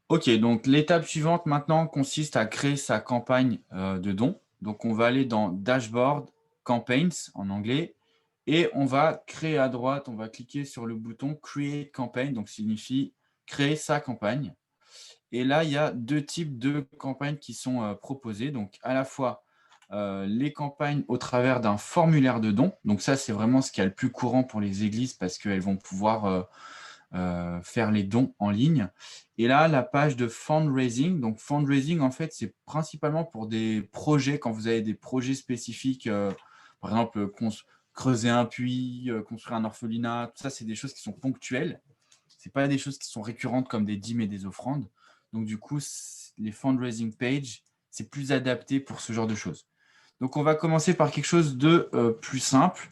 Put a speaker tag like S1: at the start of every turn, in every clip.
S1: Ok, donc l'étape suivante maintenant consiste à créer sa campagne de dons. Donc on va aller dans Dashboard, Campaigns en anglais, et on va créer à droite, on va cliquer sur le bouton Create Campaign, donc signifie créer sa campagne. Et là, il y a deux types de campagnes qui sont proposées. Donc à la fois les campagnes au travers d'un formulaire de dons. Donc ça, c'est vraiment ce qui est le plus courant pour les églises parce qu'elles vont pouvoir faire les dons en ligne. Et là, la page de fundraising. Donc, fundraising, en fait, c'est principalement pour des projets, quand vous avez des projets spécifiques, par exemple, creuser un puits, construire un orphelinat, tout ça, c'est des choses qui sont ponctuelles. Ce pas des choses qui sont récurrentes comme des dîmes et des offrandes. Donc, du coup, les fundraising pages, c'est plus adapté pour ce genre de choses. Donc, on va commencer par quelque chose de plus simple.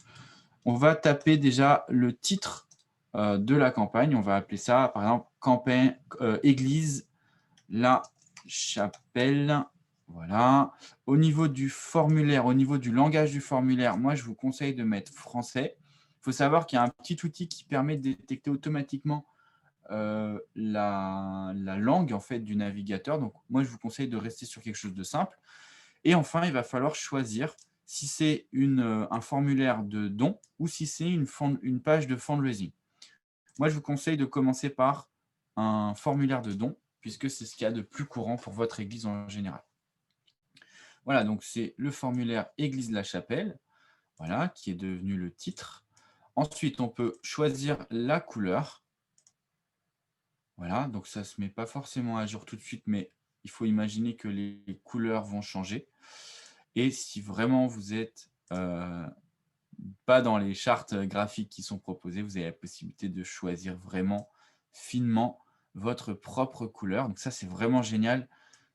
S1: On va taper déjà le titre de la campagne. On va appeler ça, par exemple, campagne Église La Chapelle. Voilà. Au niveau du formulaire, au niveau du langage du formulaire, moi, je vous conseille de mettre français. Il faut savoir qu'il y a un petit outil qui permet de détecter automatiquement la langue en fait, du navigateur. Donc, moi, je vous conseille de rester sur quelque chose de simple. Et enfin, il va falloir choisir si c'est un formulaire de don ou si c'est une page de fundraising. Moi, je vous conseille de commencer par un formulaire de don, puisque c'est ce qu'il y a de plus courant pour votre église en général. Voilà, donc c'est le formulaire Église La Chapelle, voilà, qui est devenu le titre. Ensuite, on peut choisir la couleur. Voilà, donc ça ne se met pas forcément à jour tout de suite, mais il faut imaginer que les couleurs vont changer. Et si vraiment vous êtes pas dans les chartes graphiques qui sont proposées, vous avez la possibilité de choisir vraiment finement votre propre couleur. Donc ça, c'est vraiment génial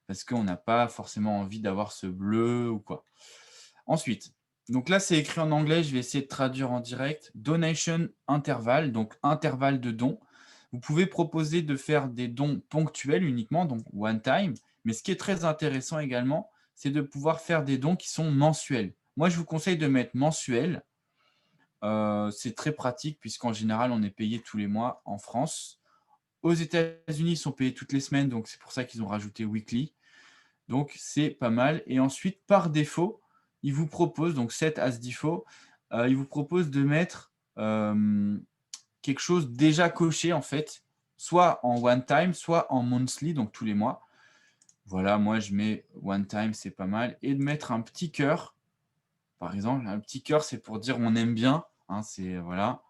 S1: parce qu'on n'a pas forcément envie d'avoir ce bleu ou quoi. Ensuite, donc là, c'est écrit en anglais. Je vais essayer de traduire en direct. Donation interval, donc intervalle de dons. Vous pouvez proposer de faire des dons ponctuels uniquement, donc one time. Mais ce qui est très intéressant également, c'est de pouvoir faire des dons qui sont mensuels. Moi, je vous conseille de mettre mensuel. C'est très pratique puisqu'en général, on est payé tous les mois en France. Aux États-Unis, ils sont payés toutes les semaines, donc c'est pour ça qu'ils ont rajouté weekly. Donc, c'est pas mal. Et ensuite, par défaut, ils vous proposent, donc set as default, ils vous proposent de mettre quelque chose déjà coché, en fait, soit en one time, soit en monthly, donc tous les mois. Voilà, moi, je mets one time, c'est pas mal. Et de mettre un petit cœur, par exemple. Un petit cœur, c'est pour dire on aime bien. Hein, c'est voilà,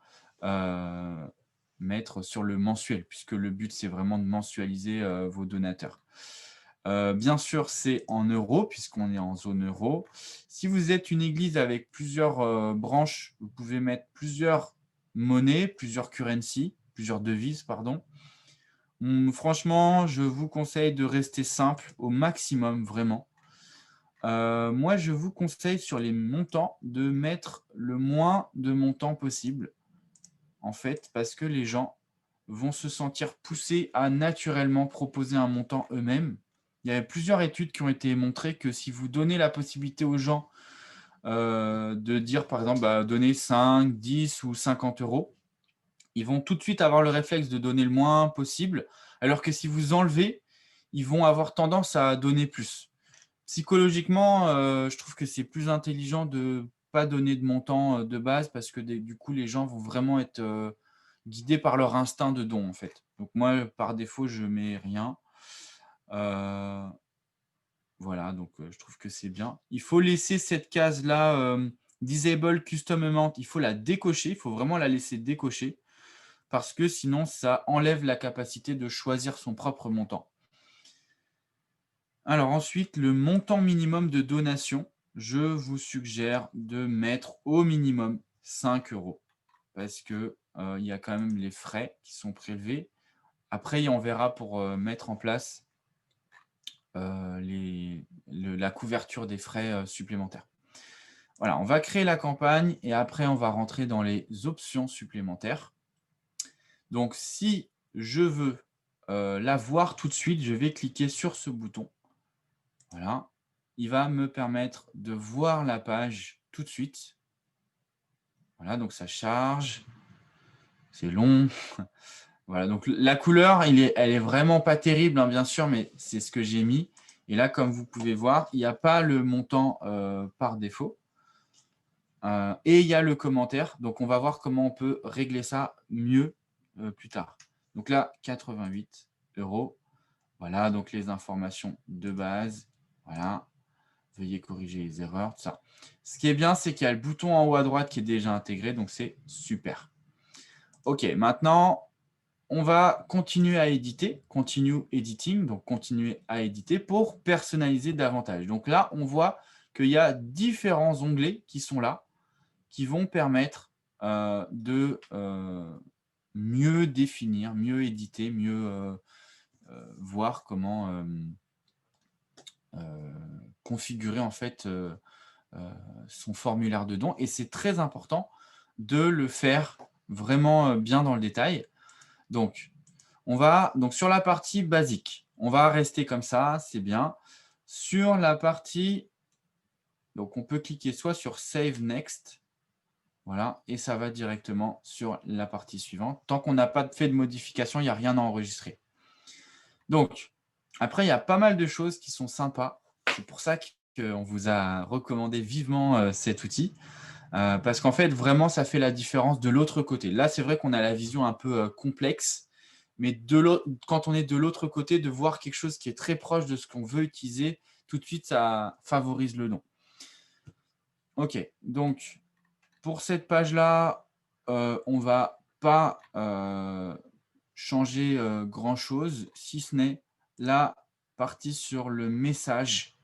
S1: mettre sur le mensuel, puisque le but, c'est vraiment de mensualiser vos donateurs. Bien sûr, c'est en euros, puisqu'on est en zone euro. Si vous êtes une église avec plusieurs branches, vous pouvez mettre plusieurs monnaies, plusieurs currencies, plusieurs devises, pardon. Franchement, je vous conseille de rester simple au maximum, vraiment. Moi, je vous conseille sur les montants de mettre le moins de montants possible, en fait, parce que les gens vont se sentir poussés à naturellement proposer un montant eux-mêmes. Il y a plusieurs études qui ont été montrées que si vous donnez la possibilité aux gens de dire, par exemple, bah, donner 5, 10 ou 50 euros, ils vont tout de suite avoir le réflexe de donner le moins possible, alors que si vous enlevez, ils vont avoir tendance à donner plus. Psychologiquement, je trouve que c'est plus intelligent de ne pas donner de montant de base parce que du coup, les gens vont vraiment être guidés par leur instinct de don, en fait. Donc moi, par défaut, je mets rien. Euh, voilà, donc je trouve que c'est bien. Il faut laisser cette case-là, Disable Custom Amount, il faut la décocher, il faut vraiment la laisser décocher parce que sinon, ça enlève la capacité de choisir son propre montant. Alors ensuite, le montant minimum de donation, je vous suggère de mettre au minimum 5 euros parce que il y a quand même les frais qui sont prélevés. Après, on verra pour mettre en place la couverture des frais supplémentaires. Voilà, on va créer la campagne et après, on va rentrer dans les options supplémentaires. Donc, si je veux la voir tout de suite, je vais cliquer sur ce bouton. Voilà. Il va me permettre de voir la page tout de suite. Voilà, donc ça charge. C'est long. Voilà, donc la couleur, elle est vraiment pas terrible, hein, bien sûr, mais c'est ce que j'ai mis. Et là, comme vous pouvez voir, il n'y a pas le montant par défaut. Et il y a le commentaire. Donc, on va voir comment on peut régler ça mieux plus tard. Donc là, 88 €. Voilà, donc les informations de base. Voilà. Veuillez corriger les erreurs, tout ça. Ce qui est bien, c'est qu'il y a le bouton en haut à droite qui est déjà intégré, donc c'est super. OK, maintenant, on va continuer à éditer, continue editing, donc continuer à éditer pour personnaliser davantage. Donc là, on voit qu'il y a différents onglets qui sont là, qui vont permettre de mieux définir, mieux éditer, mieux voir comment configurer en fait son formulaire de don. Et c'est très important de le faire vraiment bien dans le détail. Donc, on va donc sur la partie basique, on va rester comme ça, c'est bien. Sur la partie, donc on peut cliquer soit sur Save Next, voilà, et ça va directement sur la partie suivante. Tant qu'on n'a pas fait de modification, il n'y a rien à enregistrer. Donc, après, il y a pas mal de choses qui sont sympas. C'est pour ça qu'on vous a recommandé vivement cet outil. Parce qu'en fait, vraiment, ça fait la différence de l'autre côté. Là, c'est vrai qu'on a la vision un peu complexe, mais quand on est de l'autre côté, de voir quelque chose qui est très proche de ce qu'on veut utiliser, tout de suite, ça favorise le don. OK, donc pour cette page-là, on ne va pas changer grand-chose, si ce n'est la partie sur le message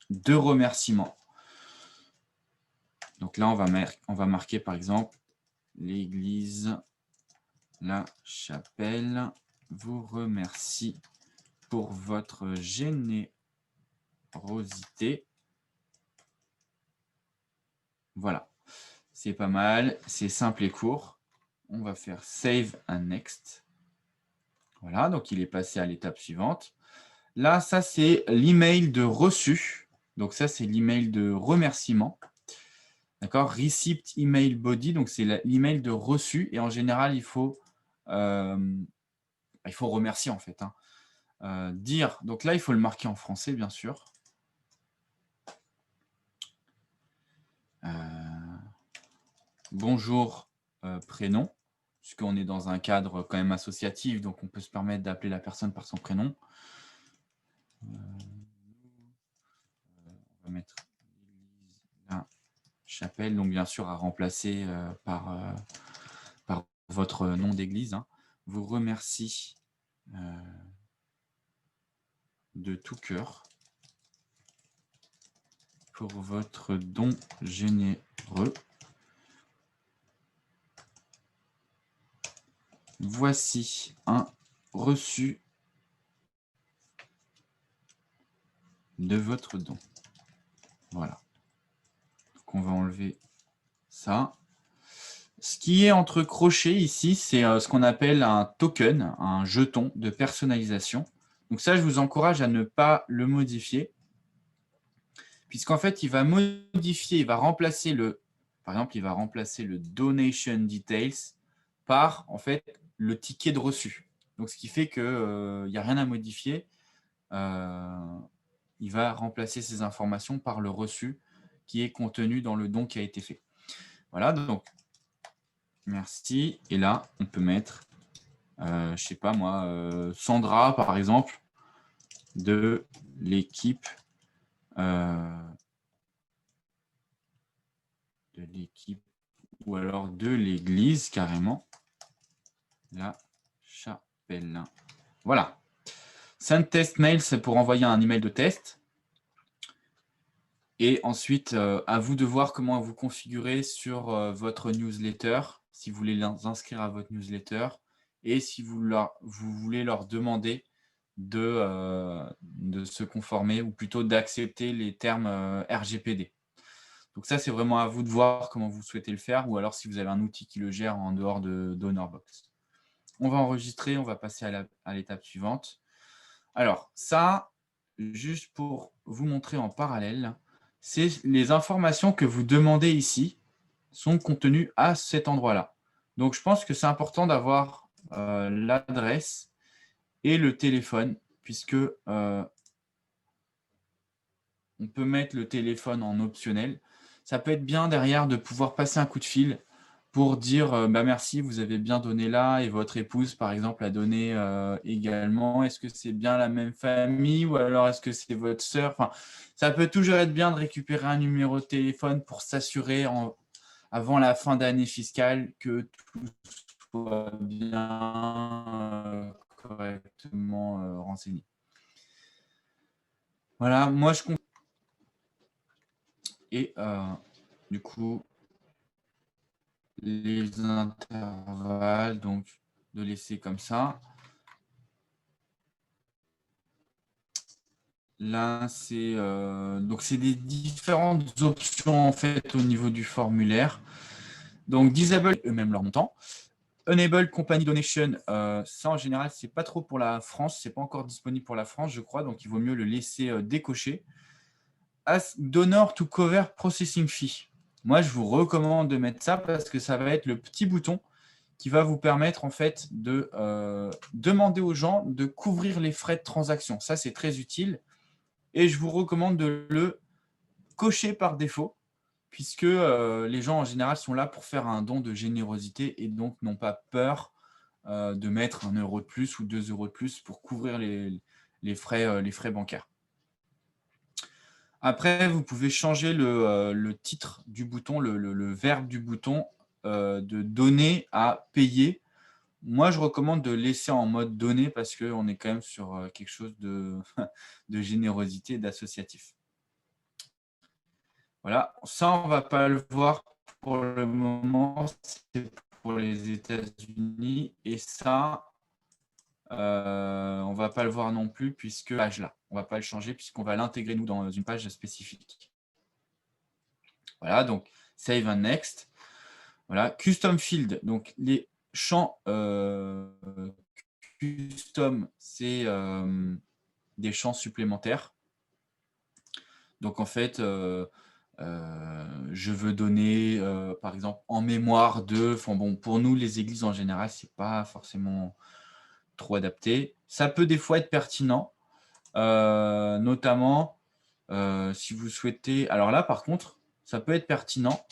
S1: de remerciement. Donc là, on va marquer par exemple l'église La Chapelle vous remercie pour votre générosité. Voilà, c'est pas mal, c'est simple et court. On va faire Save and Next. Voilà, donc il est passé à l'étape suivante. Là, ça, c'est l'email de reçu. Donc ça, c'est l'email de remerciement. D'accord, Receipt Email Body, donc c'est l'email de reçu. Et en général, il faut remercier en fait. Dire, donc là, il faut le marquer en français, bien sûr. Bonjour, prénom, puisqu'on est dans un cadre quand même associatif, donc on peut se permettre d'appeler la personne par son prénom. On va mettre la chapelle, donc bien sûr à remplacer par votre nom d'église. Vous remercie de tout cœur pour votre don généreux. Voici un reçu de votre don. Voilà. Donc on va enlever ça. Ce qui est entre crochets ici, c'est ce qu'on appelle un token, un jeton de personnalisation. Donc ça, je vous encourage à ne pas le modifier, puisqu'en fait, il va modifier, il va remplacer par exemple, il va remplacer le donation details par en fait le ticket de reçu. Donc ce qui fait qu'il n'y a rien à modifier. Il va remplacer ces informations par le reçu qui est contenu dans le don qui a été fait. Voilà, donc merci. Et là, on peut mettre, je ne sais pas moi, Sandra, par exemple, de l'équipe ou alors de l'église, carrément. La Chapelle. Voilà. Send test mail, c'est pour envoyer un email de test. Et ensuite, à vous de voir comment vous configurez sur votre newsletter, si vous voulez les inscrire à votre newsletter, et si vous voulez leur demander de se conformer, ou plutôt d'accepter les termes RGPD. Donc ça, c'est vraiment à vous de voir comment vous souhaitez le faire, ou alors si vous avez un outil qui le gère en dehors de DonorBox. On va enregistrer, on va passer à l'étape suivante. Alors ça, juste pour vous montrer en parallèle, c'est les informations que vous demandez ici sont contenues à cet endroit-là. Donc, je pense que c'est important d'avoir l'adresse et le téléphone, puisque on peut mettre le téléphone en optionnel. Ça peut être bien derrière de pouvoir passer un coup de fil pour dire bah merci, vous avez bien donné là, et votre épouse, par exemple, a donné également. Est-ce que c'est bien la même famille ou alors est-ce que c'est votre sœur? Enfin, ça peut toujours être bien de récupérer un numéro de téléphone pour s'assurer avant la fin d'année fiscale que tout soit bien correctement renseigné. Voilà, moi je compte. Et du coup, les intervalles, donc de laisser comme ça. Là, c'est donc c'est des différentes options en fait au niveau du formulaire. Donc disable eux-mêmes leur montant. Enable Company Donation, ça en général, c'est pas trop pour la France, c'est pas encore disponible pour la France, je crois, donc il vaut mieux le laisser décocher. Ask Donor to Cover Processing Fee. Moi, je vous recommande de mettre ça parce que ça va être le petit bouton qui va vous permettre en fait de demander aux gens de couvrir les frais de transaction. Ça, c'est très utile et je vous recommande de le cocher par défaut puisque les gens en général sont là pour faire un don de générosité et donc n'ont pas peur de mettre 1 euro de plus ou 2 euros de plus pour couvrir les frais bancaires. Après, vous pouvez changer le titre du bouton, le verbe du bouton de donner à payer. Moi, je recommande de laisser en mode donner parce qu'on est quand même sur quelque chose de, de générosité et d'associatif. Voilà, ça, on ne va pas le voir pour le moment, c'est pour les États-Unis. Et ça, on ne va pas le voir non plus puisque page là, on ne va pas le changer puisqu'on va l'intégrer nous dans une page spécifique. Voilà, donc Save and Next. Voilà, Custom Field, donc les champs custom, c'est des champs supplémentaires. Donc en fait, je veux donner, par exemple, en mémoire de. Enfin, bon, pour nous, les églises en général, c'est pas forcément trop adapté. Ça peut des fois être pertinent, notamment si vous souhaitez. Alors là, par contre, ça peut être pertinent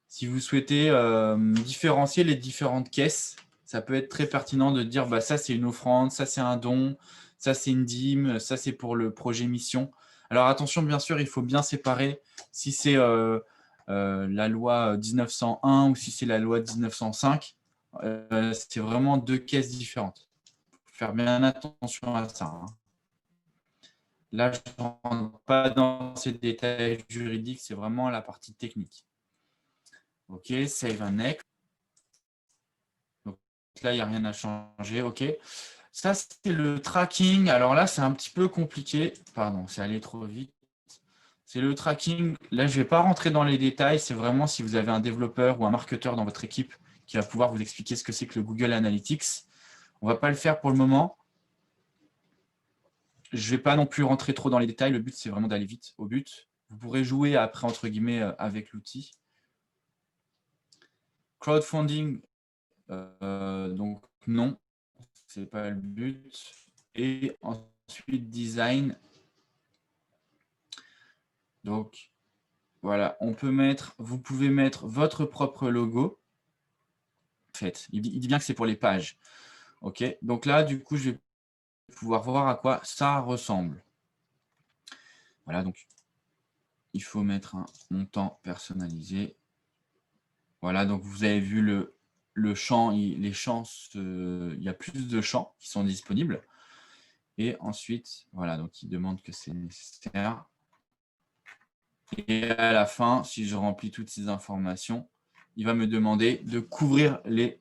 S1: si vous souhaitez différencier les différentes caisses. Ça peut être très pertinent de dire bah, ça, c'est une offrande, ça, c'est un don, ça, c'est une dîme, ça, c'est pour le projet mission. Alors attention, bien sûr, il faut bien séparer si c'est la loi 1901 ou si c'est la loi 1905. C'est vraiment deux caisses différentes. Il faut faire bien attention à ça. Hein. Là, je ne rentre pas dans ces détails juridiques, c'est vraiment la partie technique. OK, save and next. Donc là, il n'y a rien à changer. OK. Ça, c'est le tracking. Alors là, c'est un petit peu compliqué. Pardon, c'est allé trop vite. C'est le tracking. Là, je ne vais pas rentrer dans les détails. C'est vraiment si vous avez un développeur ou un marketeur dans votre équipe qui va pouvoir vous expliquer ce que c'est que le Google Analytics. On ne va pas le faire pour le moment. Je ne vais pas non plus rentrer trop dans les détails. Le but, c'est vraiment d'aller vite au but. Vous pourrez jouer après, entre guillemets, avec l'outil. Crowdfunding, donc non, ce n'est pas le but. Et ensuite, design. Donc, voilà, vous pouvez mettre votre propre logo. En fait, il dit bien que c'est pour les pages. OK, donc là, du coup, je vais pouvoir voir à quoi ça ressemble. Voilà, donc il faut mettre un montant personnalisé. Voilà, donc vous avez vu le champ, les champs, il y a plus de champs qui sont disponibles. Et ensuite, voilà, donc il demande que c'est nécessaire. Et à la fin, si je remplis toutes ces informations, il va me demander de couvrir les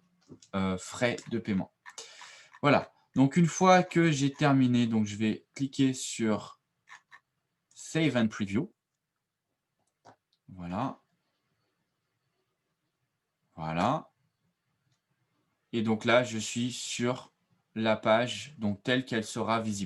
S1: frais de paiement. Voilà, donc une fois que j'ai terminé, donc je vais cliquer sur Save and Preview. Voilà. Voilà. Et donc là, je suis sur la page donc telle qu'elle sera visible.